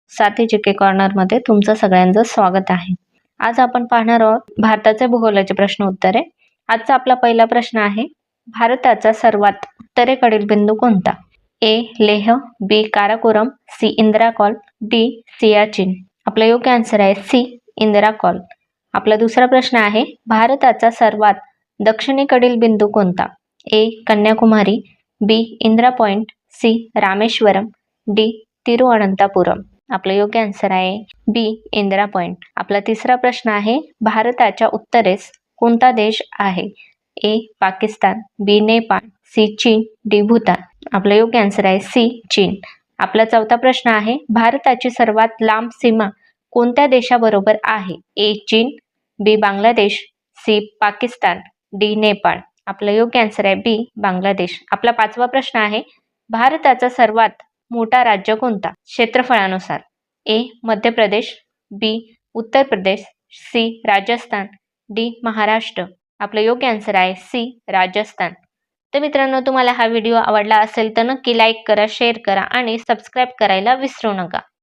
साथी जीके कॉर्नरमध्ये तुमचं सगळ्यांचं स्वागत आहे. आज आपण पाहणार आहोत भारताचे भूगोलाचे प्रश्न उत्तरे. आजचा आपला पहिला प्रश्न आहे, भारताचा सर्वात उत्तरेकडील बिंदू कोणता? A. Leh, B. Karakoram, C. Indira col, D. Siachen. आपला योग्य आन्सर आहे सी. इंदिरा कॉल. आपला दुसरा प्रश्न आहे, भारताचा सर्वात दक्षिणेकडील बिंदू कोणता? A. Kanyakumari, B. Indira point, C. Rameswaram, D. Thiruvananthapuram. आपलं योग्य आन्सर आहे बी. इंदिरा पॉइंट. आपला तिसरा प्रश्न आहे, भारताच्या उत्तरेस कोणता देश आहे? ए. पाकिस्तान, बी. नेपाळ, सी. चीन, डी. भूतान. आपलं योग्य आन्सर आहे सी. चीन. आपला चौथा प्रश्न आहे, भारताची सर्वात लांब सीमा कोणत्या देशाबरोबर आहे? ए. चीन, बी. बांगलादेश, सी. पाकिस्तान, डी. नेपाळ. आपलं योग्य आन्सर आहे बी. बांगलादेश. आपला पाचवा प्रश्न आहे, भारताचा सर्वात मोठा राज्य कोणता क्षेत्रफळानुसार? ए. मध्य प्रदेश, बी. उत्तर प्रदेश, सी. राजस्थान, डी. महाराष्ट्र. आपलं योग्य आन्सर आहे सी. राजस्थान. तर मित्रांनो, तुम्हाला हा व्हिडिओ आवडला असेल तर नक्की लाईक करा, शेअर करा आणि सबस्क्राईब करायला विसरू नका.